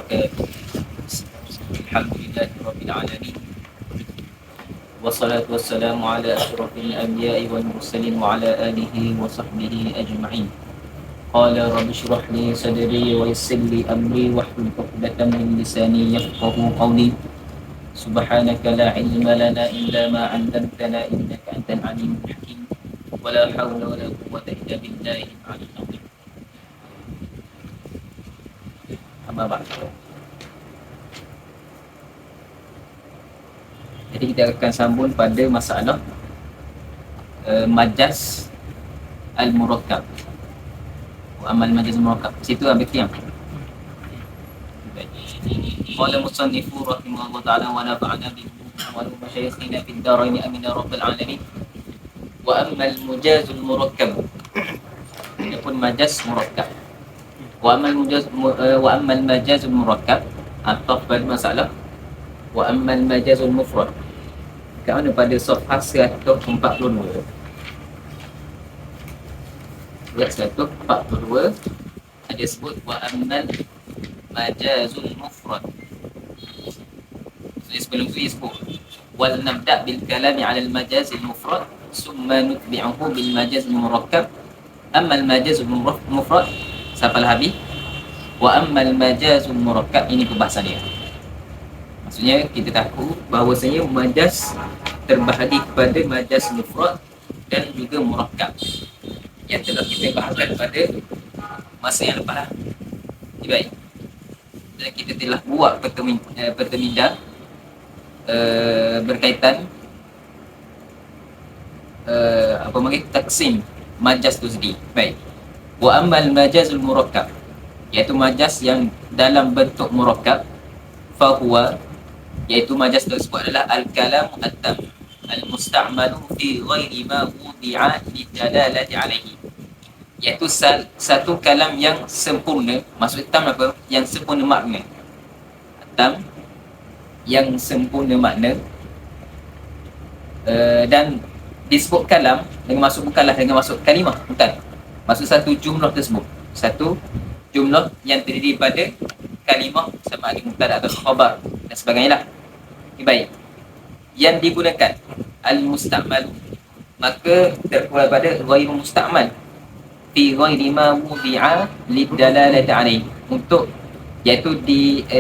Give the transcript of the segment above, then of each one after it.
وبركاته. الحمد لله رب العالمين، والصلاة والسلام على أشرف الأنبياء والمرسلين وعلى آله وصحبه أجمعين. قال رب اشرح لي صدري ويسر لي أمري واحلل عقدة من لساني يفقه قولي. سبحانك لا علم لنا إلا ما علمتنا إنك أنت العليم الحكيم، ولا حول ولا قوة إلا بالله العلي العظيم. أما بعد. Jadi kita akan sambung pada masalah majaz al-murakkab. Amal majaz al-murakkab. Situ ambil tiang. Qala musannifu rahimahullah ta'ala wa nafa'ana bihi wa masyayikhina fid darain amin ya rabbal alamin. Wa amma al-mujaz al-murakkab. Ini pun majaz murakkab. Wa amma al-majaz al-murakkab atau pada masalah wa amma al-majaz al-mufrad. Kat mana pada safhah 142. Ayat 142 ada sebut wa ammal majazul mufrad. Jadi sebelum tu disebut wal nabda bil kalami ala al majazil mufrad summa nutbi'uhu bil majazil murakkab. Amma al majazul mufrad sampai habis wa ammal majazul murakkab, ini pembahasan dia. Maksudnya kita tahu bahawasanya majaz terbahagi kepada majaz mufrad dan juga murakkab yang telah kita bahaskan pada masa yang lepas lah. Baik. Dan kita telah buat pertemuan berkaitan taksim majaz tu sendiri. Baik. Wa ammal majazul murakkab, iaitu majaz yang dalam bentuk murakkab, fahuwa, iaitu majaz tersebut adalah al-kalam at-tam al-musta'malu fi ghairi ma wudi'a lidalalati alaihi, iaitu satu kalam yang sempurna. Maksud tam apa? Yang sempurna makna. Tam yang sempurna makna, dan disebut kalam dengan maksud bukanlah dengan maksud kalimah, bukan. Maksud satu jumlah tersebut, satu jumlah yang terdiri pada kalimah sama ada mubtada atau khabar dan sebagainya lah. Baik. Yang digunakan al-musta'mal, maka terkeluar pada ghairu musta'mal fi ghairi ma wudi'a lidalalati alaih, untuk iaitu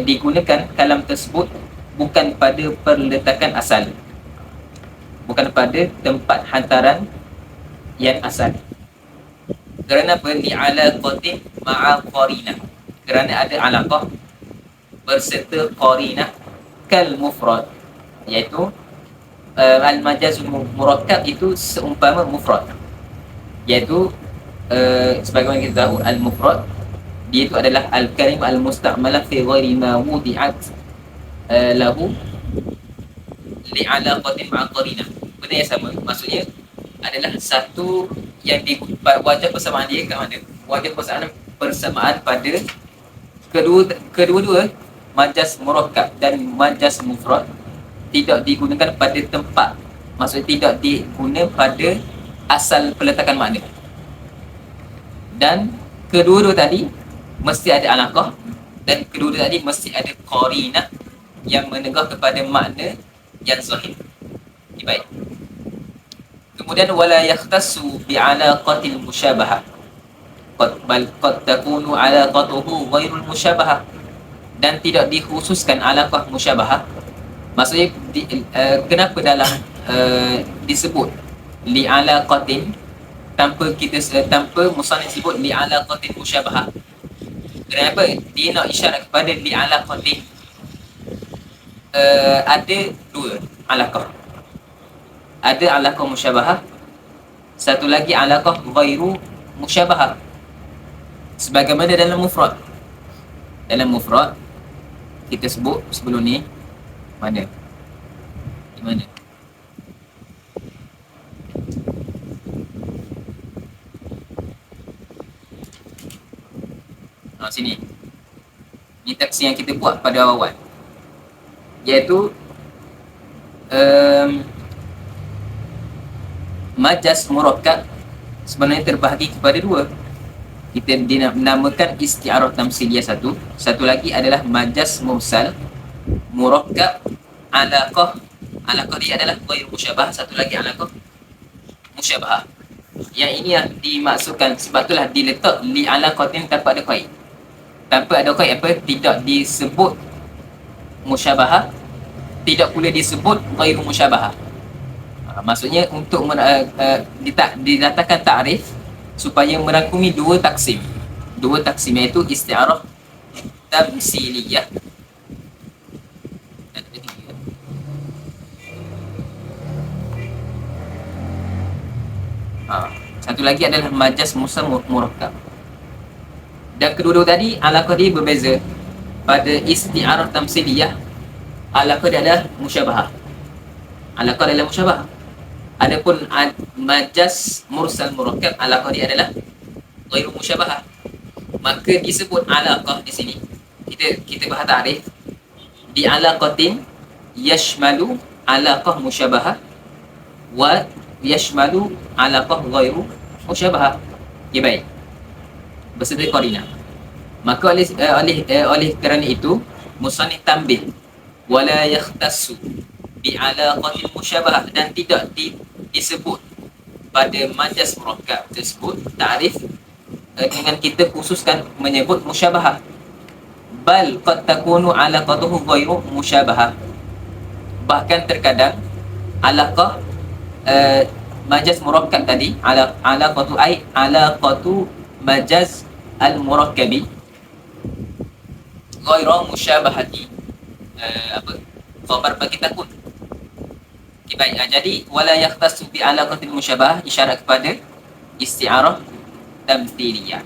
digunakan kalam tersebut bukan pada perletakan asal, bukan pada tempat hantaran yang asal. Kerana apa? Li'alaqatin ma'a qarinah, kerana ada alaqah berserta qarinah kal mufrad, iaitu al-majazul murakkab itu seumpama mufrad, iaitu sebagaimana kita tahu al-mufrad dia itu adalah al-kalim al-musta'malah fi ghairi ma wudi'at lahu li'alaqatin ma'a qarinah. Benda yang sama, maksudnya adalah satu yang di wajah persamaan dia kat mana? Wajah persamaan pada kedua-dua majaz murakkab dan majaz mufrad tidak digunakan pada tempat, maksudnya tidak diguna pada asal peletakan makna. Dan kedua-dua tadi mesti ada alaqah, dan kedua-dua tadi mesti ada qarinah yang menegah kepada makna yang zahir. Baik. Kemudian wala yakhtassu bi alaqatil musyabahah, bal qad takunu alaqatuhu ghairul musyabahah, dan tidak dikhususkan alaqah musyabahah. Maksudnya kenapa dalam disebut li alaqatin tanpa musannif sebut li alaqatin musyabahah? Kenapa dia nak isyarat kepada li alaqatin? Ada dua alaqah. Ada alaqah musyabahah, satu lagi alaqah ghairu musyabahah. Sebagaimana dalam mufrad. Dalam mufrad kita sebut sebelum ni mana? Di mana? Sini. Ini taksi yang kita buat pada awal, iaitu majaz murakkab sebenarnya terbahagi kepada dua. kita dinamakan isti'arah tamsiliyah satu. Satu lagi adalah majaz mursal murakkab alaqah. Alaqah dia adalah ghair musyabah. Satu lagi alaqah musyabah. Yang ini yang dimaksudkan, sebab itulah diletak li alaqatin tanpa ada qaid. Tanpa ada qaid apa? Tidak disebut musyabahah, tidak pula disebut ghairu musyabahah. Maksudnya untuk didatangkan takrif supaya merangkumi dua taksim. Dua taksim iaitu isti'arah tamsiliyah. Satu lagi adalah majaz mursal murakkab. Dan kedua-dua tadi alaqah dia berbeza. Pada isti'arah tamsiliyah, alaqah dia adalah musyabahah. Alaqah adalah musyabahah. Adapun majaz mursal murakkab, alaqah dia adalah ghairu musyabahah. Maka disebut alaqah di sini. Kita bahas takrif. Di alaqatin yashmalu alaqah musyabahah wa yashmalu alaqah ghairu musyabahah. Ya, baik. Berserta qarina. Maka oleh kerana itu musannif tambih wala yakhtassu bi alaqatil musyabahah, dan tidak disebut pada majaz murakkab tersebut takrif dengan kita khususkan menyebut musyabahah. Bal qad takunu alaqatuhu ghairu musyabahah. Bahkan terkadang alaqah majaz murakkab tadi, alaqatu majaz al-murakkabi ghairu musyabahati khabar bagi takun. Okay, baik. Jadi wala yakhtassu bi alaqatil musyabah isyarat kepada isti'arah tamthiliyah.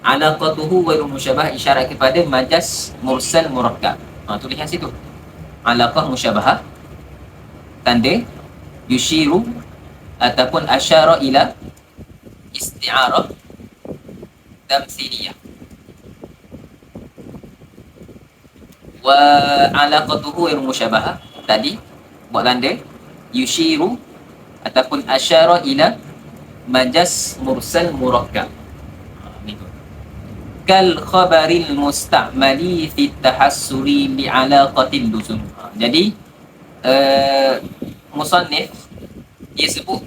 Alaqatuhu ghairu musyabah isyarat kepada majaz mursal murakkab. Tu lihat situ. Alaqah musyabahah tanda yushiru ataupun asyara ila isti'arah tamthiliyah. Wa alaqatuhu ghairu musyabahah tadi buat tanda yushiru ataupun asyara ila majaz mursal murakkab. Kal khabaril musta'mali fi tahassuri bi alaqatil luzum. Jadi musannif dia sebut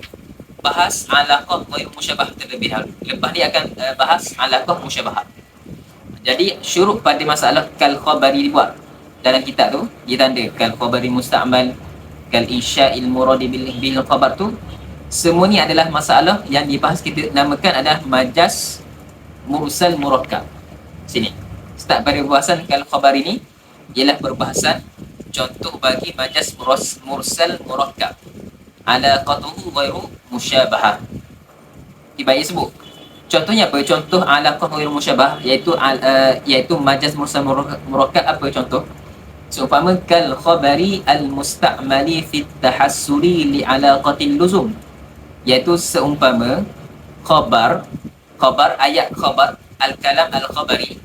bahas alaqah ghairu musyabah terlebih dahulu. Lepas ni akan bahas alaqah musyabahah. Jadi syurut pada masalah kal khabari dibuat dalam kitab tu, dia tanda kal khabari musta'mal, kal insya'il muradi bil khabar tu, semua ni adalah masalah yang dibahas, kita namakan adalah majaz mursal murakkab. Sini start pada perbahasan kal khabar ini ialah perbahasan contoh bagi majaz mursal murakkab. Alaqatuhu ghairu musyabahah. Baik sebut contohnya apa? Contoh alaqah ghairu musyabah iaitu majaz mursal murakkab. Apa contoh? Seumpama kal khabari al musta'mali fi tahassuri li alaqatil luzum, iaitu seumpama khabar ayat khabar al kalam al khabari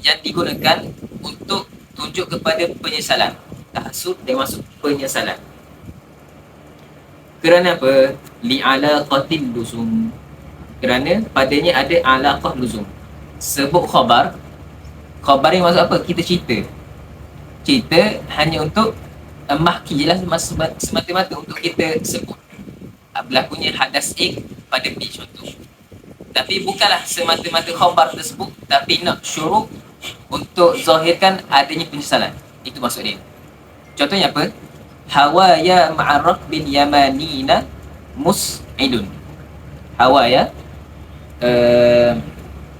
yang digunakan untuk tunjuk kepada penyesalan. Tahassur dia masuk penyesalan. Kerana apa? Li alaqatil luzum, kerana padanya ada alaqah luzum. Sebut khabar yang maksud apa? Kita cerita hanya untuk mahki je lah, semata-mata untuk kita sebut berlakunya hadas A pada B contoh. Tapi bukanlah semata-mata khabar tersebut, tapi nak syuruk untuk zahirkan adanya penyesalan. Itu maksud dia. Contohnya apa? Hawaya ma'arraq bil yamanina mus'idun. Hawaya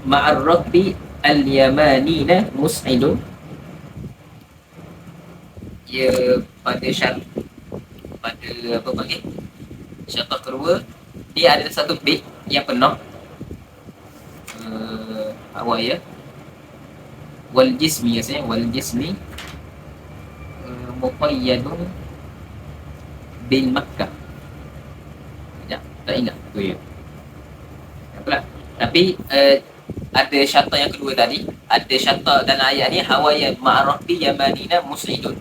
ma'arraq bil yamanina mus'idun. Ia pada syarat, pada apa panggil, syarat kedua, dia ada satu bait yang penuh hawaya wal jismi, biasanya wal jismi muqayyadun bil Makkah. Tak ingat tu ya. Apalah. Tapi ada syarat yang kedua tadi, ada syarat dalam ayat ni hawaya ma'arafi yamanina mus'idun.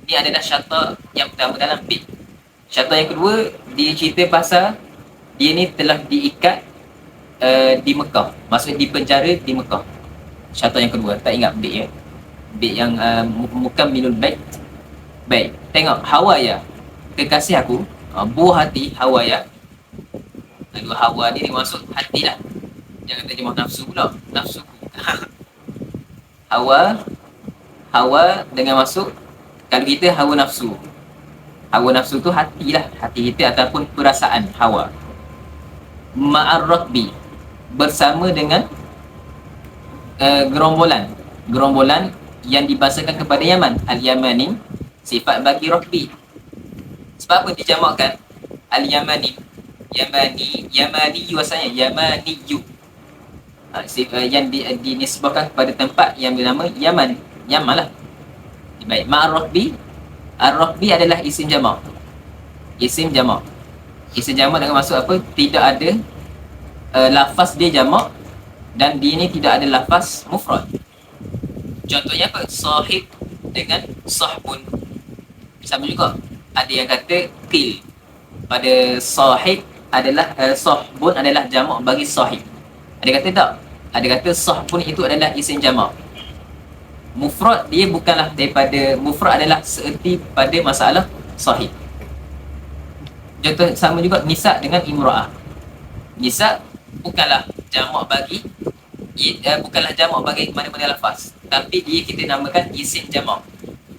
Ini adalah syarat yang pertama dalam bait. Syarat yang kedua, dia cerita pasal dia ni telah diikat di Mekah. Maksudnya di penjara di Mekah. Syarah yang kedua, tak ingat bait ya. Bait yang mukammilul bait. Baik, tengok Hawa ya. Kekasih aku, buah hati Hawa ya. Lalu Hawa ni masuk hati lah. Jangan terjemah nafsu pula. Nafsu. Hawa dengan masuk, kalau kita hawa nafsu. Hawa nafsu tu hati lah. Hati kita ataupun perasaan hawa. Ma'ar rakbi, bersama dengan gerombolan yang dibahasakan kepada Yaman. Al-Yamani, sifat bagi rakbi. Sebab apa dijamakkan Al-Yamani? Yamani asalnya Yamaniyu. Yang dinisbahkan kepada tempat yang bernama Yaman. Yaman lah. Baik, ma'ar rakbi. Ar-rakbi adalah isim jamak. Isim jamak dengan maksud apa? Tidak ada lafaz dia jamak, dan dia ni tidak ada lafaz mufrad. Contohnya apa? Sahib dengan sahbun. Sama juga. Ada yang kata qil. Pada sahib adalah sahbun adalah jamak bagi sahib. Ada kata tak? Ada kata sahbun itu adalah isim jamak. Mufrad dia bukanlah daripada, mufrad adalah seerti pada masalah sahih. Contoh sama juga nisa dengan imra'ah. Nisa bukanlah jamak bagi mana-mana lafaz, tapi dia kita namakan isim jamak.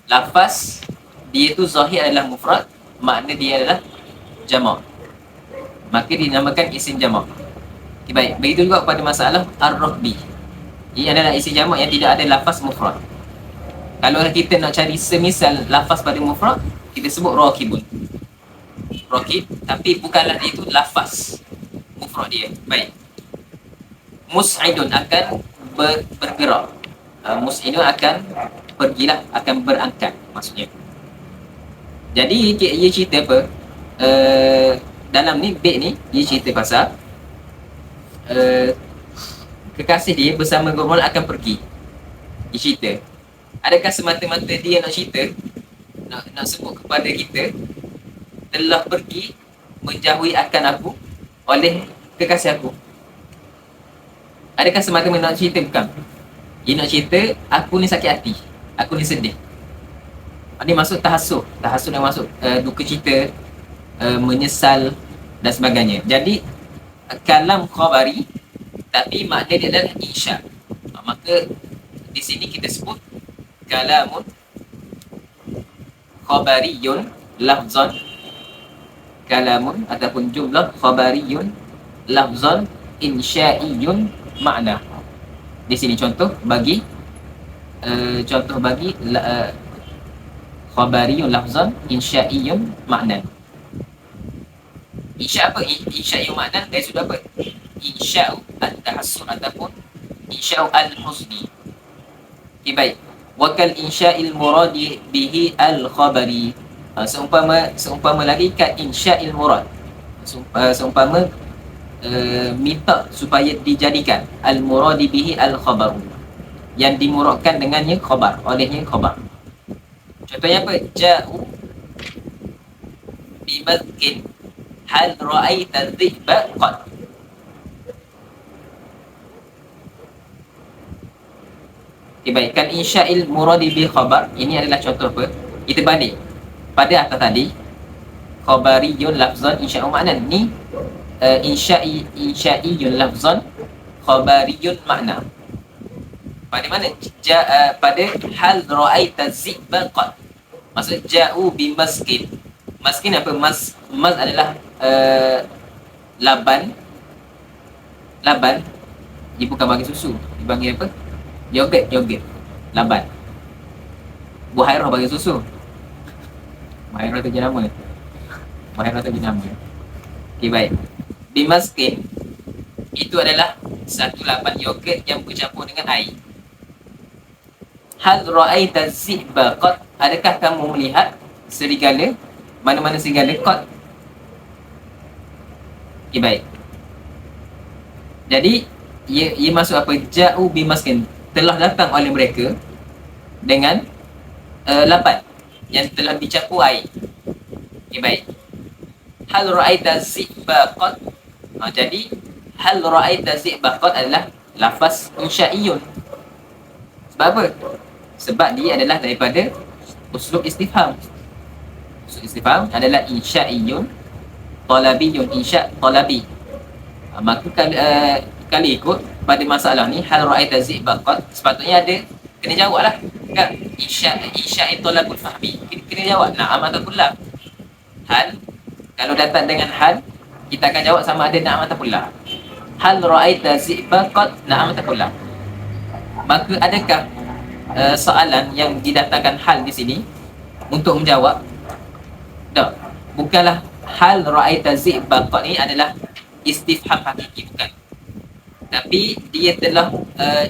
Lafaz dia tu zahir adalah mufrad, makna dia adalah jamak, maka dinamakan isim jamak. Okay, baik, begitu juga pada masalah ar-rakbi. Ia adalah isim jamak yang tidak ada lafaz mufrad. Kalau kita nak cari semisal lafaz pada mufrad, kita sebut rakibun. Rakib, tapi bukanlah itu lafaz mufrad dia. Baik. Mus'idun akan bergerak. Mus'idun akan pergilah, akan berangkat maksudnya. Jadi ia cerita apa? Dalam ni bait ni dia cerita pasal kekasih dia bersama gerombolan akan pergi. Dia cerita. Adakah semata-mata dia nak cerita, nak sebut kepada kita telah pergi menjauhi akan aku oleh kekasih aku? Adakah semata-mata nak cerita? Bukan. Dia nak cerita aku ni sakit hati, aku ni sedih. Dia masuk tahassuh yang masuk duka cita, menyesal dan sebagainya. Jadi kalam khabari, tapi makna dia adalah insya. Maka di sini kita sebut kalamun khabariyun lafzan, kalamun ataupun jumlah khabariyun lafzan insya'iyun makna. Di sini contoh bagi khabariyun lafzan insya'iyun makna. Insya apa? Insya'iyun makna dari sudut apa? Insya'u at-tahassur ataupun insya'u al-huzni. Okay, baik. Wakal insya'il muradi bihi al-khabari. Seumpama lagi kat insya'il murad. Seumpama minta supaya dijadikan al-muradi bihi al-khabaru, yang dimuradkan dengannya khabar, olehnya khabar. Contohnya apa? Ja'u bimadkin hal ra'aita dhi'ba qad. Okay, baik. Kan insya'il muradi bil khabar, ini adalah contoh apa? Kita balik pada atas tadi, khabariyun lafzan insya'u makna. Ni insya'iyun lafzan khabariyun makna. Pada mana? Pada hal ra'aita zi'ba qad. Maksud ja'u bi maskin. Maskin apa? Mas adalah laban. Dia bukan bagi susu, dipanggil apa? Yogurt. Laban. Buhairah bagi susu. Buhairah tu jenama. Okay, baik. Bimaskin itu adalah satu laban yogurt yang bercampur dengan air. Hal ra'aita zi'ba qad, adakah kamu melihat serigala? Mana-mana serigala? Qad. Okay, baik. Jadi ia masuk apa? Ja'u bimaskin, telah datang oleh mereka dengan lapan yang telah dicampur air. Okay, baik. Hal ra'aita zi'ba qad. Jadi hal ra'aita zi'baqat adalah lafaz insya'iyun. Sebab apa? Sebab dia adalah daripada uslub istifham. Uslub istifham adalah insya'iyun, talabiyun, insya' talabi. Maka kali ikut pada masalah ni, hal ra'aita zi'baqat, sepatutnya ada kena jawab lah kan? Insya'i talabul fahmi, kena jawab na'am ataupun la. Hal, kalau datang dengan hal, kita akan jawab sama ada na'am ataupun la. Hal ra'aita zi'baqat, na'am ataupun la. Maka adakah soalan yang didatangkan hal di sini untuk menjawab? Tak. Bukanlah hal ra'aita zi'baqat ni adalah istifham hakiki, bukan. Tapi dia telah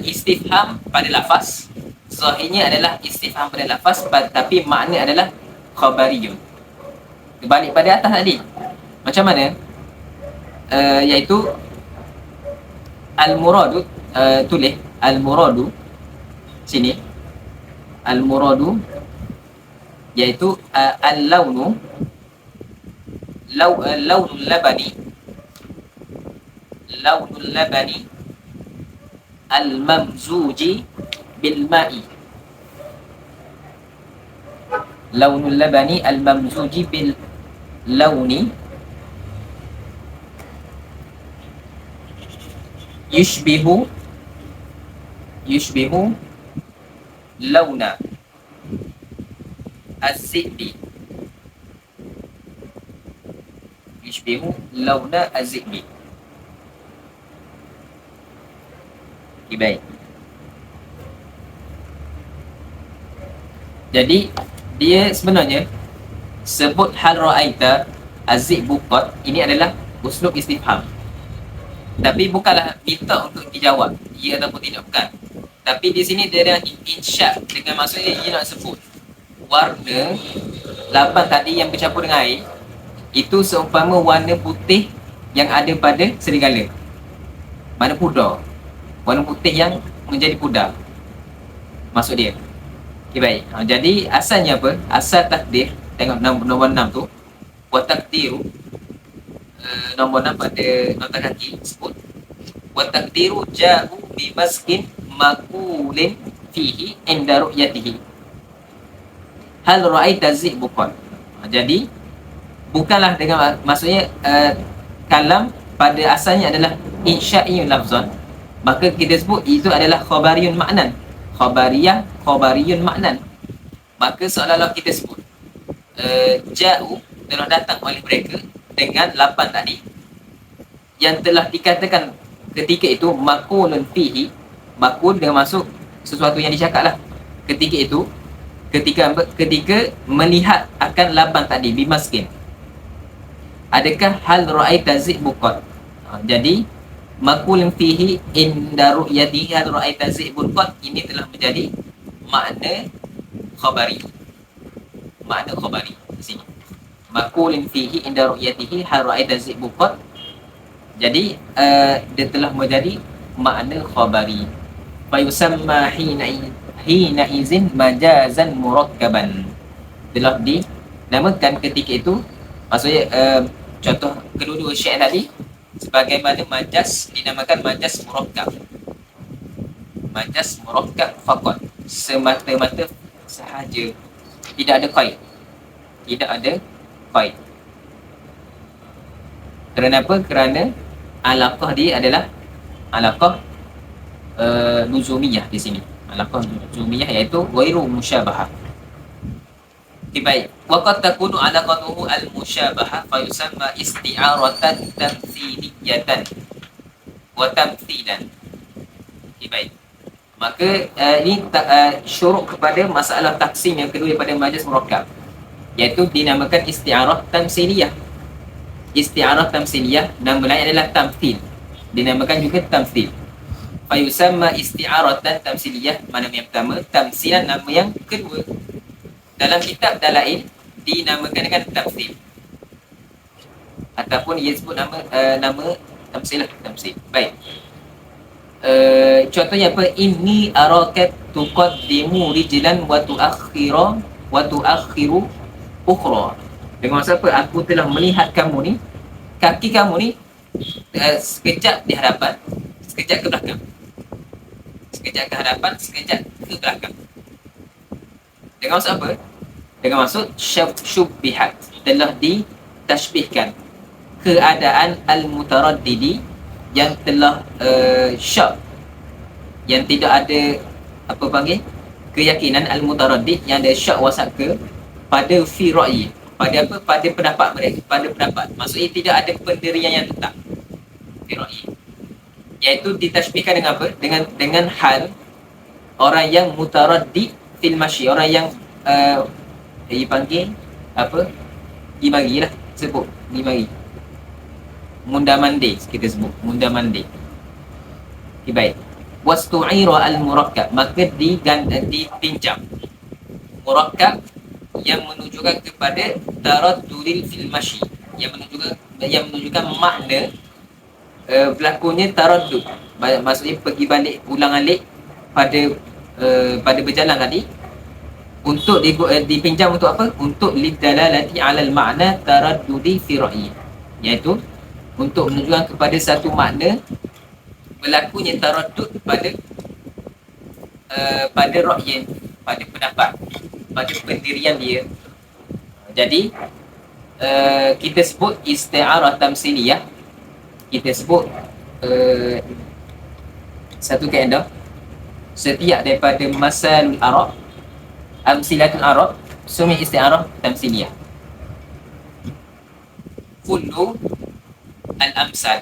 istifham pada lafaz. Zahirnya adalah istifham pada lafaz, tapi makna adalah khabariyun. Balik pada atas tadi. Macam mana? Iaitu al-muradu, tulis al-muradu sini. Al-muradu iaitu al-launu, launul labani, launul labani al-mamzuji bil ma'i. Launul labani al-mamzuji bil launi yushbihu launa az-zi'bi. Yushbihu launa az-zi'bi. Okay, baik. Jadi dia sebenarnya sebut hal ra'aita az-zi'bu qad, ini adalah uslub istifham. Tapi bukanlah minta untuk dijawab ya ataupun tidak, bukan. Tapi di sini dia ada insya, dengan maksudnya dia nak sebut warna lapan tadi yang bercampur dengan air itu seumpama warna putih yang ada pada serigala. Mana pudar, warna putih yang menjadi pudar, maksud dia. Okay, baik. Jadi asalnya apa? Asal takdir, tengok nombor 6 tu. Wa takdiru, nombor 6 pada nota kaki sebut. Wa takdiru ja'u bi maskin makulin fihi inda ru'yatihi. Hal ra'aita zi'bu qad. Jadi bukanlah dengan maksudnya kalam pada asalnya adalah insya'iyun lafzan, maka kita sebut itu adalah khabariyun maknan. Khabariyun maknan. Maka seolah-olah kita sebut ja'u, telah datang oleh mereka dengan lapan tadi yang telah dikatakan ketika itu makulun fihi. Makul dengan masuk sesuatu yang dicakap lah ketika itu, ketika melihat akan lapan tadi bimaskin. Adakah hal ra'aita zi'bu qad? Jadi makulun fihi inda ru'yatihi hal ra'aita zi'bu qad, ini telah menjadi makna khabari. Makna khabari di sini. Makulun fihi inda ru'yatihi hal ra'aita zi'bu qad. Jadi dia telah menjadi makna khabari. Fa yusamma hina izin majazan murakkaban. Telah dinamakan ketika itu, maksudnya contoh kedua-dua syair tadi sebagaimana majaz dinamakan majaz murakkab. Majaz murakkab faqat, semata-mata sahaja, tidak ada qaid. Tidak ada qaid. Kerana apa? Kerana alaqah dia adalah alaqah nuzumiyah di sini. Alaqah nuzumiyah iaitu ghairu musyabahah. Okay, baik. Waqad takunu alaqatuhu al-musyabahah fa yusamma isti'aratan tamthiliyatan wa tamthilan. Okay, baik. Maka ini syuruk kepada masalah taksim yang kedua daripada majaz murakkab, iaitu dinamakan isti'arah tamthiliyah. Isti'arah tamthiliyah, nama lain adalah tamthil, dinamakan juga tamthil. Fa yusamma isti'aratan tamthiliyah, mana yang pertama, tamthilan nama yang kedua. Dalam kitab dalail dinamakan dengan tamthil, ataupun ia sebut nama tamthilah, tamthil. Baik. Contohnya apa? Inni araka tuqaddimu rijlan wa tuakhiru ukhra. Dengan maksud apa? Aku telah melihat kamu ni, kaki kamu ni Sekejap di hadapan, sekejap ke belakang. Sekejap ke hadapan, sekejap ke belakang. Dengan maksud apa? Dengan maksud syubbihat, telah ditashbihkan keadaan al-mutaraddidi yang telah syak, yang tidak ada apa panggil keyakinan, al-mutaraddid yang ada syak wasaka pada fi ra'yi, pada apa, pada pendapat mereka, pada pendapat, maksudnya tidak ada pendirian yang tetap fi ra'yi, iaitu ditashbihkan dengan apa, dengan hal orang yang mutaraddid fil masyi, orang yang dipanggil apa, dimari lah, sebut dimari, mundamande kita sebut mundamande. Okay, baik. Wastu'ira al-murakkab, maka dipinjam murakkab yang menunjukkan kepada taraddudil fil masyi, yang menunjukkan makna berlakunya taraddud, maksudnya pergi balik, ulang alik pada berjalan tadi, untuk dipinjam untuk apa? Untuk lidalalati alal makna taraddudi fi ra'yi, iaitu untuk menunjukkan kepada satu makna berlakunya taraddud pada ra'yin, pada pendapat, pada pendirian dia. Jadi kita sebut isti'arah tamsiliyah, kita sebut satu kaedah, setiap daripada masalul Arab, amsilatul Arab, sumi isti'arah tamsiliyah. Kullu al-amsal,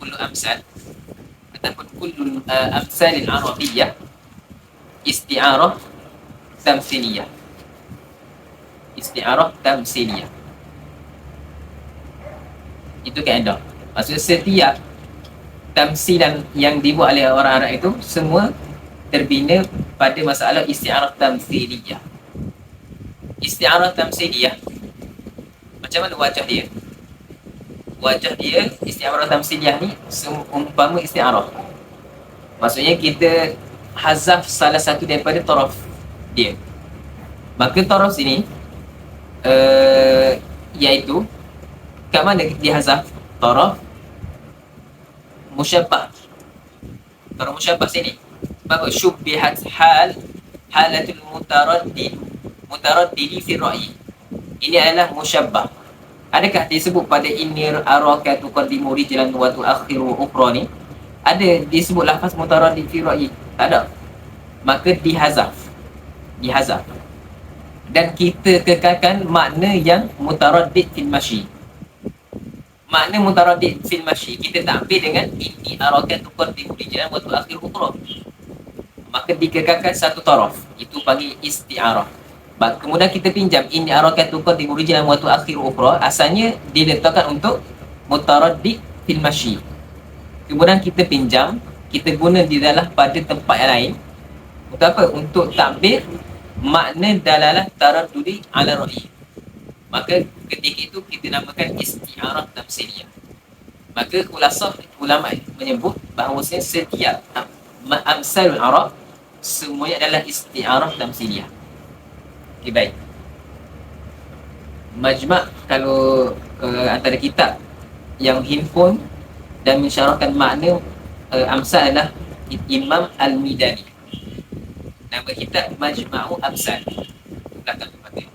kullu amsal ataupun kullu amsalil arabiyyah isti'arah tamsiliyah, isti'arah tamsiliyah. Itu kaedah. Maksudnya setiap tamsilan yang dibuat oleh orang Arab itu semua terbina pada masalah isti'arah tamsiliyah. Isti'arah tamsiliyah, macam mana wajah dia? Wajah dia, isti'arah tamsiliyah ni umpama isti'arah. Maksudnya kita hazaf salah satu daripada taraf dia. Maka taraf sini iaitu kat mana dihazaf? Taraf musyabbah. Taraf musyabbah sini. Bahawa syubbihat halatul mutaraddidi fi ra'yi. Ini adalah musyabbah. Adakah disebut pada inni araka tuqaddimu rijlan wa tuakhiru ukhra ni? Ada disebut lafaz mutaraddid fi ra'yi? Tak ada. Maka dihazaf. Dan kita kekalkan makna yang mutaraddid fil masyi. Makna mutaraddid fil masyi kita tak ambil dengan inni araka tuqaddimu rijlan wa tuakhiru ukhra. Maka dikekalkan satu taraf, itu panggil isti'arah. Kemudian kita pinjam inni arakatu qaddimu rijlan wa tuakhiru ukhra, asalnya diletakkan untuk mutaraddid fil masyi. Kemudian kita pinjam, kita guna di dalam pada tempat yang lain. Untuk apa? Untuk takbir makna dalalah taraddudi ala ra'yi. Maka ketika itu kita namakan isti'arah tamsiliyah. Maka khulasah ulama menyebut bahawasanya setiap amsalul Arab semuanya adalah isti'arah tamsiliyah. Okay, baik. Majma' kalau antara kitab yang himpun dan mensyarahkan makna amsal adalah Imam Al-Midani. Nama kitab Majma'u Amsal. Belakang tempat dia.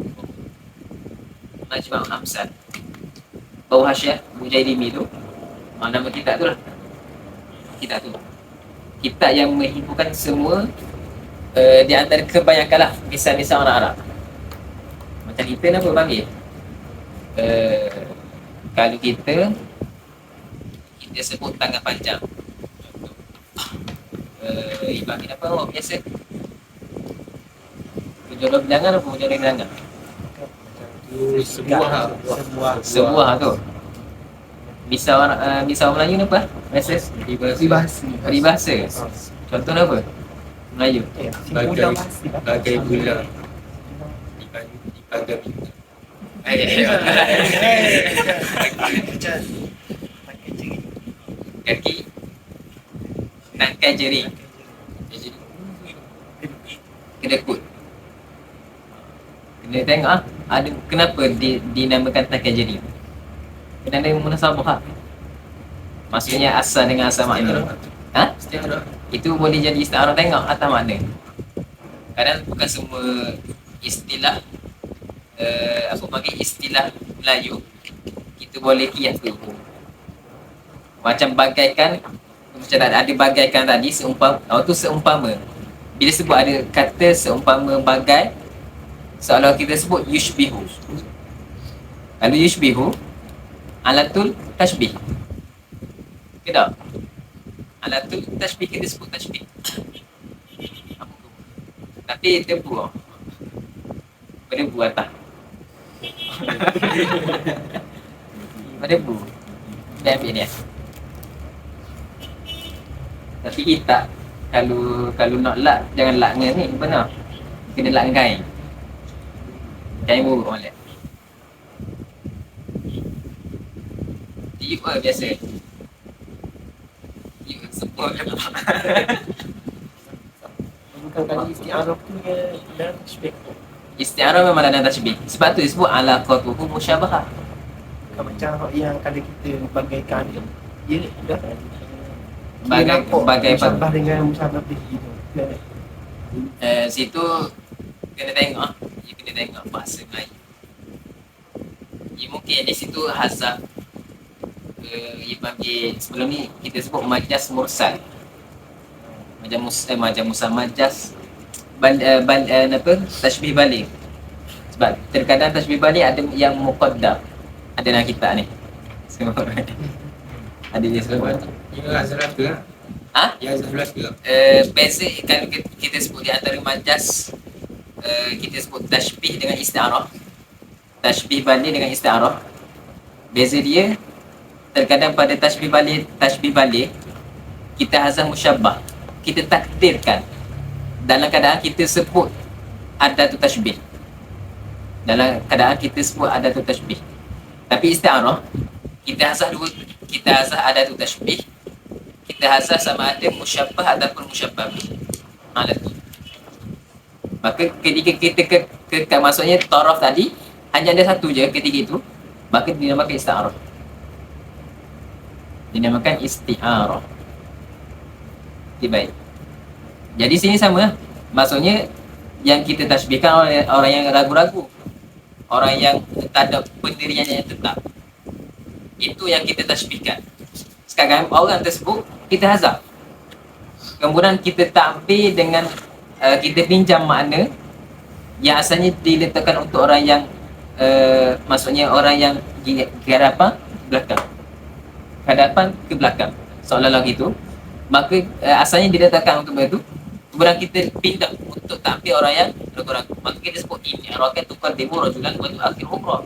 Majma'u Amsal. Bawah Syekh Mujaidimi tu. Nama kitab tu lah. Kitab tu. Kitab yang menghimpunkan semua di antara kebanyakan lah misal-misal orang Arab. Macam kita ni apa panggil? Kalau kita sebut tangan panjang. Panggil apa orang biasa? Penjodoh bilangan apa penjodoh bilangan? Sebuah tu. Misal orang Melayu ni apa? Peribahasa. Contohnya apa? Melayu. Bagai gula dipagar minta. Kaki tangkai jering. Kedekut. Kena tengok ada kenapa dinamakan tangkai jering. Kena ada munasabah. Maksudnya asal dengan asal makna. Ha? Istiarah. Itu boleh jadi istiarah, tengok atas makna. Kadang bukan semua istilah apa panggil istilah Melayu kita boleh kias tu. Macam bagaikan, macam ada bagaikan tadi seumpama, tu seumpama. Bila sebut ada kata seumpama bagai, seolah kita sebut yushbihu. Kalau yushbihu alatul tashbih. Ke tak? Alatul tashbih kita sebut tashbih. Tapi tebu. Pada bu atas. Pada bu. Dia ambil dia. Tapi kita kalau nak lak, jangan lak dengan ni, benar. Kena lak dengan kain. Kain buruk orang lihat. Tiup lah biasa. Tiup semua. Bukan kali istiarah tu dia dan tashbih. Istiarah memang ada tashbih. Sebab tu disebut alaqatuhu musyabahah. Bukan macam yang kalau kita bagaikan dia dah Bagai musabah dengan musabah bihi tu. situ kena tengok, dia kena tengok bahasa Melayu. Dia mungkin di situ hazaf dia panggil, sebelum ni kita sebut majas mursal. Majas mursal, majas apa? Tashbih balik. Sebab terkadang tashbih balik ada yang muqaddam. Ada dalam kitab ni. Semua. Ada dia semua. Ya Azraf ke? Ha? Ya Azraf ke? Basic kalau kita sebut di antara majas, kita sebut tashbih dengan isti'arah. Tashbih balik dengan isti'arah. Beza dia, terkadang pada tashbih balik kita hazaf musyabbah. Kita takdirkan dalam keadaan kita sebut adatul tashbih. Dalam keadaan kita sebut adatul tashbih. Tapi isti'arah kita hazaf adatul tashbih. Kita hazaf sama ada musyabbah ataupun musyabbah. Ada tu. Maka ketika kita ke maksudnya taraf tadi hanya ada satu je ketika itu, maka dinamakan isti'arah. Dinamakan isti'arah. Okay, baik. Jadi sini sama. Maksudnya yang kita tashbihkan orang yang ragu-ragu. Orang yang tak ada pendirian yang tetap. Itu yang kita tashbihkan. Sekarang orang tersebut kita hazaf. Kemudian kita takbir dengan kita pinjam makna yang asalnya diletakkan untuk orang yang maksudnya orang yang ke hadapan belakang. Hadapan ke belakang. Seolah-olah gitu. Maka asalnya diletakkan untuk itu. Kemudian kita pindah untuk takbir orang yang ragu-ragu. Maka kita sebut ini arakat tukar demo rajulan wa tu akhir umrah.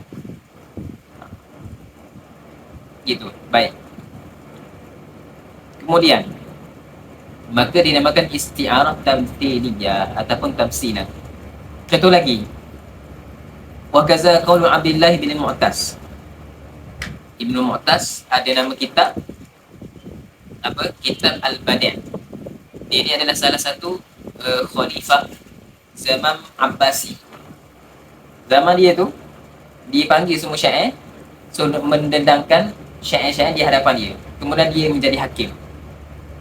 Gitu. Baik. Kemudian maka dinamakan isti'arah tamthiliyah ataupun tamsilah. Contoh lagi. Wa kaza qaulu Abdullah bin Mu'taz. Ibnu Mu'taz ada nama kitab apa? Kitab Al-Badi'. Dia ni adalah salah satu khalifah zaman Abbasi. Zaman dia tu dipanggil semua syair, so mendendangkan syair-syair di hadapan dia. Kemudian dia menjadi hakim.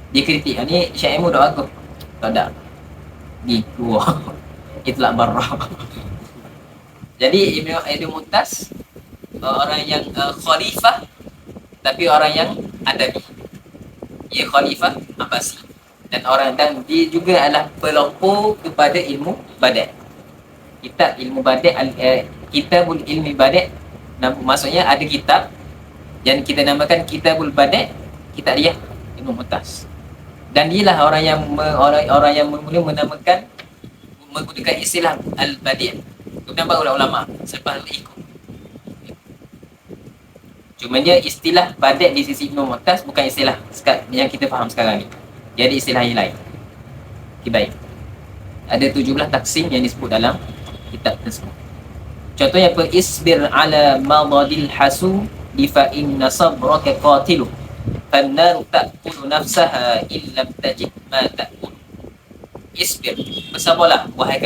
Dia kritik, ni syairmu dah bagus. Tak ada. Ni, wah. Itulah barrah. Jadi Ibnu Mu'taz orang yang khalifah tapi orang yang adabi. Ia khalifah Abbasi. Dan dia juga adalah pelopor kepada ilmu Badi'. Kitab ilmu Badi', Kitabul Ilmi Badi', maksudnya ada kitab yang kita namakan Kitabul Badi', kitab dia Ibnu Mu'taz. Dan dialah orang yang mula menamakan menggunakan istilah Al-Badi'. Kemudian barulah ulama selepas ikut. Cuma dia istilah Badi' di sisi Ibnu Mu'taz bukan istilah yang kita faham sekarang ni. Dia ada istilah yang lain. Okay, baik. Ada 17 taksim yang disebut dalam kitab tersebut. Contohnya apa? Isbir ala madadil hasu fa inna sabraka qatilu. Fannaru ta'kulu nafsaha illam tajid ma ta'kulu. Isbir, bersabarlah wahai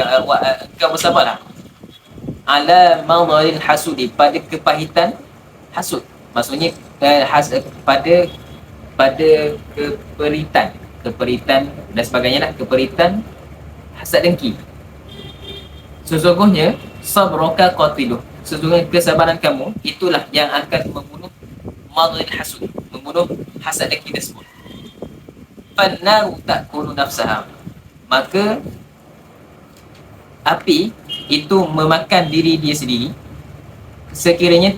kau bersabarlah ala madadil hasudi, pada kepahitan hasud. Maksudnya pada pada keperitan dan sebagainya lah, keperitan, hasad dengki. Sesungguhnya sabroka qatiluh, sesungguhnya kesabaran kamu itulah yang akan membunuh madhil hasud, membunuh hasad dengki tersebut. Fannaru ta'kulu nafsaha, maka api itu memakan diri dia sendiri sekiranya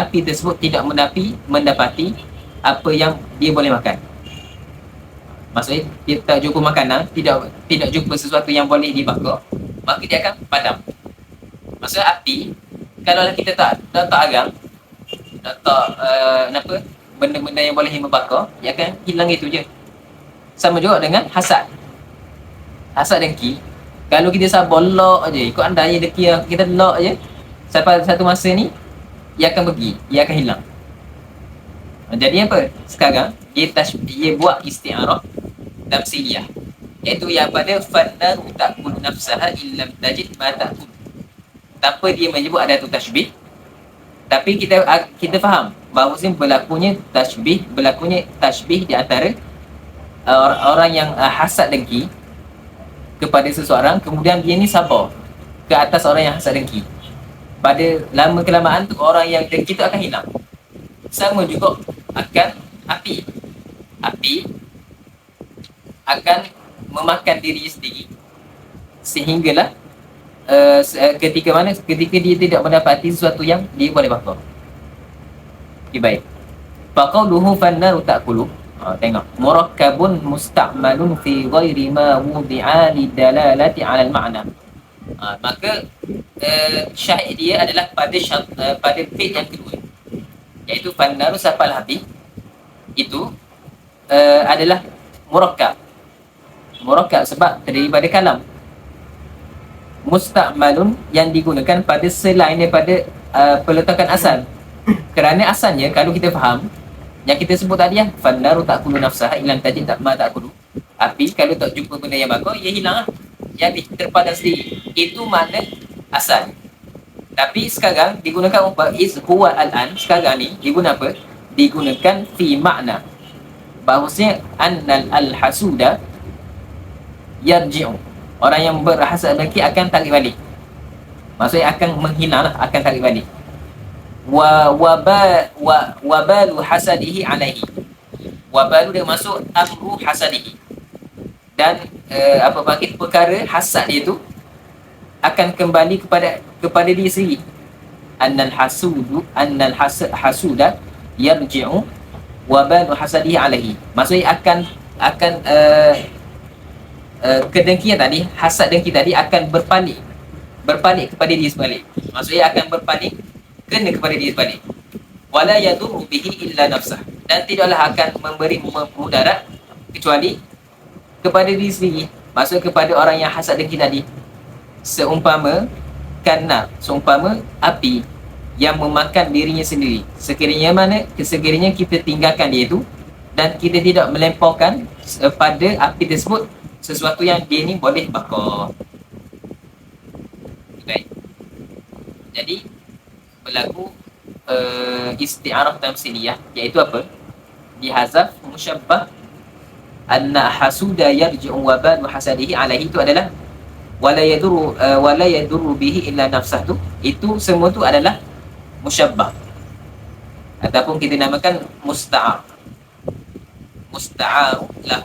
api tersebut tidak mendapati apa yang dia boleh makan. Maksudnya dia tak jumpa makanan, tidak jumpa sesuatu yang boleh dibakar, maka dia akan padam. Maksudnya api, kalau kita tak agang, benda-benda yang boleh membakar, dia akan hilang itu je. Sama juga dengan hasad dengki. Kalau kita sabar lock aje, ikut anda je dengki, kita lock aje, sampai satu masa ni ia akan pergi, ia akan hilang. Jadi apa? Sekarang dia buat isti'arah tamsiliyah, iaitu yang pada fannaru ta'kulu nafsaha illam tajid ma ta'kul. Tanpa dia menyebut ada tu tashbih, tapi kita faham bahawa berlakunya tashbih di antara orang yang hasad dengki kepada seseorang, kemudian dia ni sabar ke atas orang yang hasad dengki. Pada lama kelamaan tu orang yang dengki tu akan hilang. Sama juga akan api akan memakan diri sendiri, sehinggalah ketika dia tidak mendapati sesuatu yang dia boleh bakar. Okay, baik. Faqauluhu fannaru ta'kulu, tengok, murakkabun musta'malun fi ghairi ma wudi'a lidalalati 'ala al-ma'na. Maka syahid dia adalah pada bait yang kedua, iaitu fannaru sapal api itu adalah murakkab sebab terdiri pada kalam. Musta'malun yang digunakan pada selain daripada peletakan asal. Kerana asalnya kalau kita faham yang kita sebut tadi ya, fannaru ta'kulu nafsaha illam tajid ma ta'kulu. Api kalau tak jumpa benda yang bakar, ia hilang lah. Jadi terpadam sendiri. Itu makna asal. Tapi sekarang digunakan huwa al-an, sekarang ni digunakan apa? Digunakan fi makna bahawasanya annal al-hasuda yarji'u, orang yang berhasad dengki akan tarik balik. Maksudnya akan menghilang lah, akan tarik balik. Wabalu hasadihi alaihi, wabalu dia masuk amru hasadihi, dan perkara hasad dia tu akan kembali kepada dia sendiri. Annal hasuda yarji'u wabalu hasadihi alaihi, maksudnya akan kedengkian tadi, hasad dengki tadi akan berpaling kepada dia sebalik. Maksudnya akan berpaling kena kepada dia sebalik. Wala yadurru bihi illa nafsah, dan tidaklah akan memberi mudarat kecuali kepada diri sendiri. Maksud kepada orang yang hasad dengki tadi, seumpama api yang memakan dirinya sendiri. Sekiranya kita tinggalkan dia itu dan kita tidak melempaukan pada api tersebut sesuatu yang dia ni boleh bakar. Baik. Jadi berlaku isti'arah tamsiliyah, iaitu apa? Dihazaf musyabbah anna hasuda yarji'u wabalu hasadihi alaihi, itu adalah wala yadurru bihi illa nafsah tu. Itu semua tu adalah musyabbah, ataupun kita namakan musta'ar lah.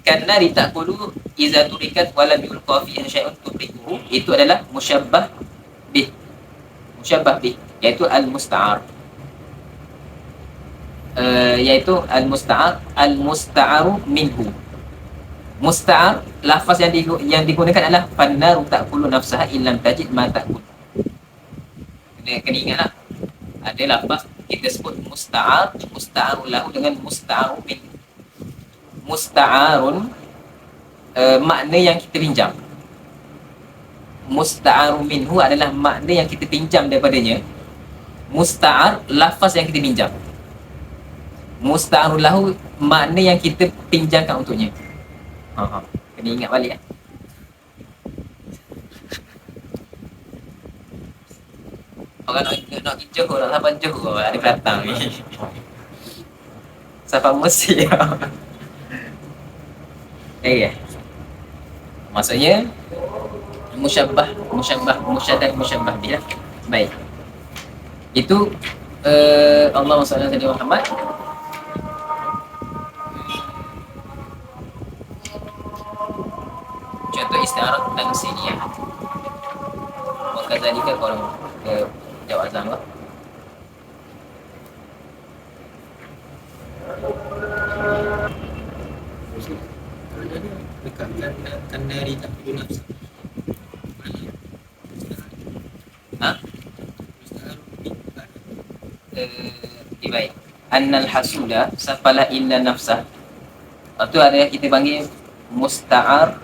Karena ditaqulu iza turikat walam yulqa fiha syai'un tuqiquhu, itu adalah musyabbah bih, iaitu al-musta'ar, iaitu al-musta'aru minhu. Musta'ar, lafaz yang digunakan adalah fannaru ta'kulu nafsaha illam tajid ma ta'kul. Kena ingatlah, ada lafaz kita sebut musta'arun lahu dengan musta'aru minhu. Musta'arun makna yang kita pinjam. Musta'aru minhu adalah makna yang kita pinjam daripadanya. Musta'ar, lafaz yang kita pinjam. Musta'arun lahu, makna yang kita pinjamkan untuknya. Kena ingat balik ya. Orang nak pergi Johor, nak sampai Johor, ada datang ni. Safar Mesir. Eh, maksudnya musyabbah dia. Baik. Itu Allah SWT Muhammad. Contoh istiarah tentang sini ya. Maka tadi kan kalau jawab azan lah. Kan dari tak perlu nafsu. Ha? Baik. Annal hasuda safala illa nafsah. Itu ada yang kita panggil musta'ar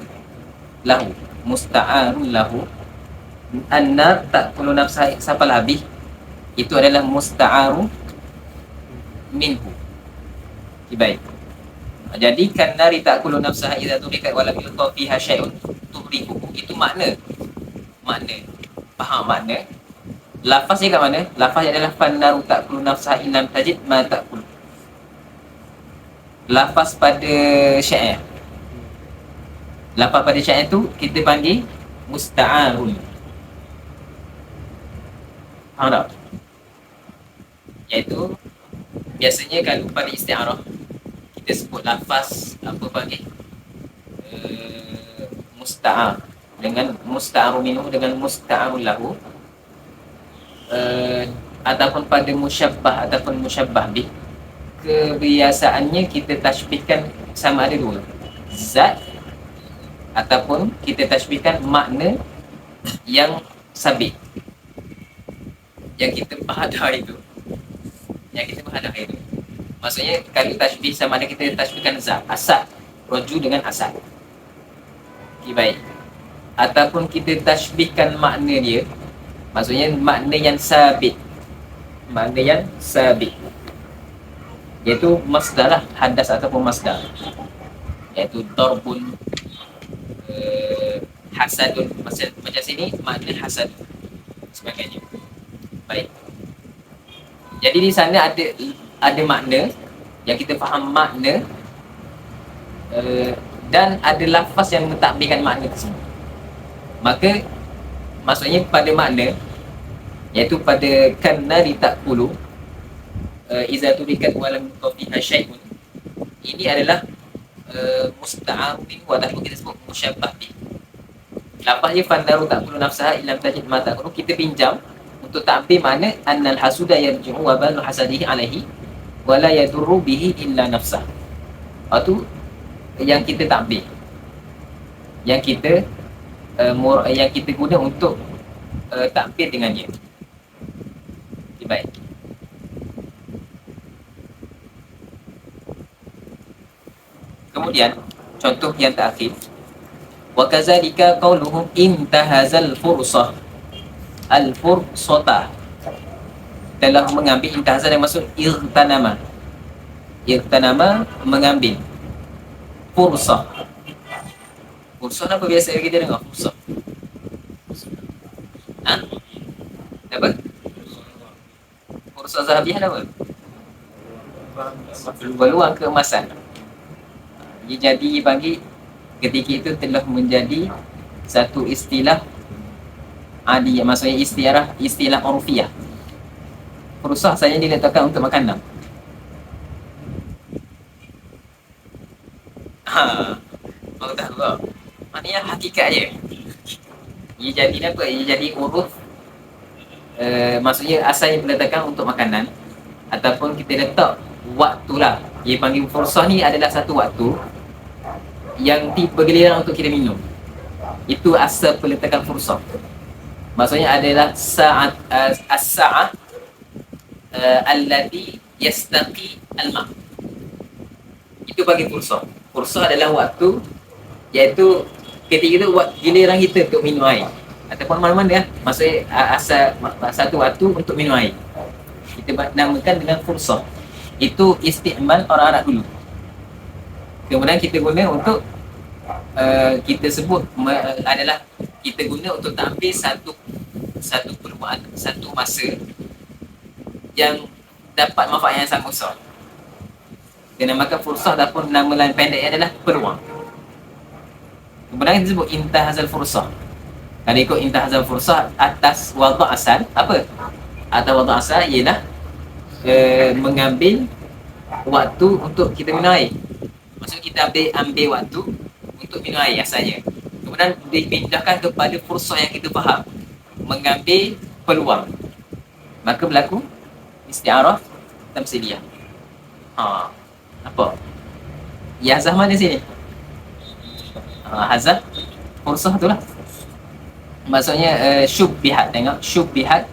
lahu. Musta'arun lahu. Annar tak perlu nafsah safala habis. Itu adalah musta'aru minhu. Baik. Jadi kan nari tak perlu nafsah idza tuhikat walam yulqa fiha syai'un tuhriku. Itu makna. Faham makna? Lafaz dia kat mana? Lafaz adalah fannaru tak perlu nafsah illam tajid ma tak perlu. Lafaz pada syair. Lafaz pada syair tu kita panggil musta'arun. Faham tak? Iaitu biasanya kalau pada isti'arah kita sebut lafaz apa panggil musta'ar dengan musta'aru minhu dengan musta'arun lahu, ataupun pada musyabbah ataupun musyabbah bih, kebiasaannya kita tashbihkan sama ada dua, zat ataupun kita tashbihkan makna yang sabit, yang kita faham itu. Maksudnya kalau tashbih sama ada kita tashbihkan zat, asad, roju dengan asad. Okay, baik. Ataupun kita tashbihkan makna dia, maksudnya makna yang sabit. Iaitu masdar lah, hadas ataupun masdar. Iaitu darbun, hasadun. Macam sini makna hasad sebagainya. Baik. Jadi di sana ada makna yang kita faham makna, dan ada lafaz yang mentadbirkan makna tersebut. Maka maksudnya pada makna, iaitu pada kannari ta'kulu iza turikat walam fiha syai'un, ini adalah musta'ar minhu ataupun kita sebut musyabbah bih. Lafaznya fannaru ta'kulu nafsaha illam tajid ma ta'kulu, kita pinjam untuk takbir makna annal hasuda yarji'u wa balu hasadihi alaihi wala yadurru bihi illa nafsah. Itu yang kita takbir, yang kita guna untuk takbir dengannya. Okay, baik. Kemudian contoh yang terakhir, wa kadzalika qauluhum intahazal fursah. Al-fursata telah mengambil, intahazal yang maksud irtanama mengambil. Fursah apa biasa kita dengar fursah? Ha? Apa? Fursah zahabiah apa? Peluang keemasan. Jadi bagi ketika itu telah menjadi satu istilah adi, maksudnya istilah urfiah. Fursah saya diletakkan untuk makanan. Mau tahu tak? Maknanya hakikat je. Ia jadi apa? Ia jadi uruf, maksudnya asalnya diletakkan untuk makanan, ataupun kita letak waktu lah. Ia panggil fursah ni adalah satu waktu yang bergiliran untuk kita minum. Itu asal peletakan fursah. Maksudnya adalah saat as-sa'ah allati yastaqi al-ma'. Itu bagi fursah. Fursah adalah waktu, iaitu ketika itu giliran kita untuk minum air ataupun mana-mana ya. Maksudnya asal satu waktu untuk minum air. Kita namakan dengan fursah. Itu isti'mal orang Arab dulu. Kemudian kita guna untuk kita sebut adalah kita guna untuk tampil satu perbuatan, satu masa yang dapat manfaat yang sangat besar. Dinamakan fursah ataupun nama lain pendeknya adalah peluang. Kemudian kita sebut intahazal fursah. Kalau ikut intahazal fursah atas wada' asal, apa? Atas wada' asal ialah mengambil waktu untuk kita minum air. Maksud kita ambil waktu untuk minum air asalnya. Kemudian dipindahkan kepada fursah yang kita faham, mengambil peluang. Maka berlaku isti'arah tamsiliyah. Apa? Ya hazah mana sini? Hazah fursah tu lah. Maksudnya syubbihat, tengok syubbihat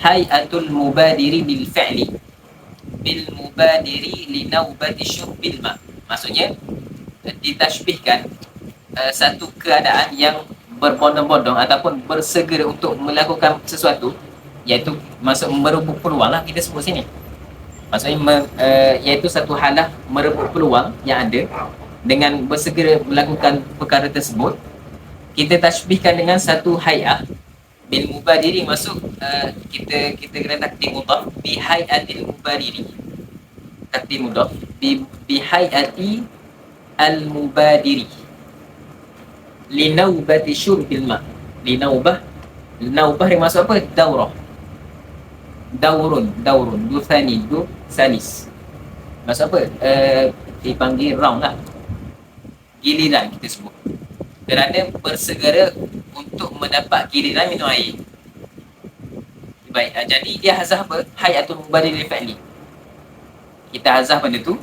hayatul mubadiri bil fi'li bil mubadiri li naubati syurbil ma. Maksudnya ditashbihkan satu keadaan yang berbondong-bondong ataupun bersegera untuk melakukan sesuatu, iaitu maksud merebut peluang lah kita sebut sini. Maksudnya iaitu satu halah merebut peluang yang ada dengan bersegera melakukan perkara tersebut. Kita tashbihkan dengan satu hay'ah bil mubadiri, masuk kita kena takdim mudhaf bi hay'atil mubadiri, takdim mudhaf bi hay'ati al mubadiri li naubati syurbil ma. Li naubah yang masuk apa? Daurun duthani du salis, masuk apa? Dipanggil round lah, giliran kita sebut, kerana bersegera untuk mendapat giliran minum air. Baik, jadi dia hazah apa? Hayatul mubadir li fa'li. Kita hazah benda tu,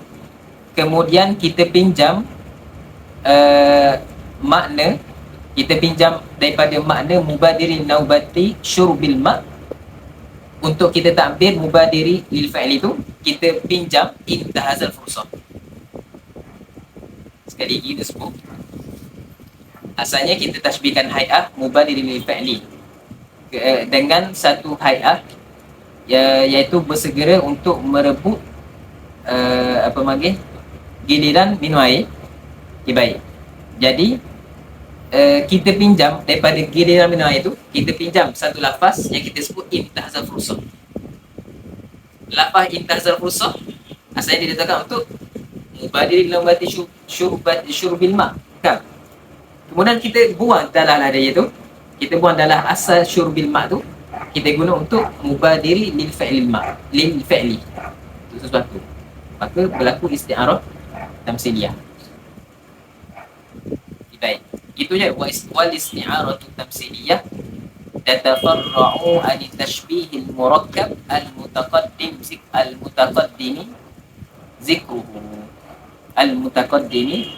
kemudian kita pinjam makna, kita pinjam daripada makna mubadiri naubati syurbil ma, untuk kita takbir mubadiri lil fa'li tu kita pinjam intahazal fursah. Sekali lagi kita sebut, asalnya kita tashbihkan hay'ah mubadiri lil fa'li dengan satu hay'ah iaitu bersegera untuk merebut giliran minum air. Okay, baik. Jadi kita pinjam daripada giliran minum air itu, kita pinjam satu lafaz yang kita sebut intahazal fursah. Lafaz intahazal fursah asalnya diletakkan untuk mubadiri lambati syurbil ma, kan? Kemudian kita buang dalah dia tu, kita buang dalah asal syurbil ma tu, kita guna untuk mubadiri lil fi'li ma, lil fi'li, untuk sesuatu. Maka berlaku isti'arah tamsiliyah. Baik, itu je. Wal isti'aratu tamsiliyah tatafarra'u an tashbihil murakkab al-mutaqaddimi zikruhu. Al-mutaqaddimi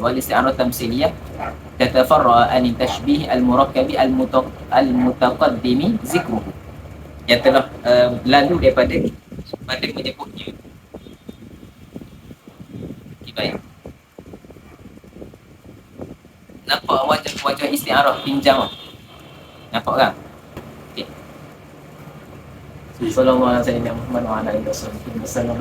wal isti'aratu tamsiliyah tatafarra'u an tashbih al-murakkabi al-mutaqaddimi zikruhu, yang telah lalu daripada menyebutnya. Baik. Nampak wajah isti'arah pinjam? Nampak kan? Okey. Sallallahu alaihi wasallam Muhammad wa ala alihi wasallam.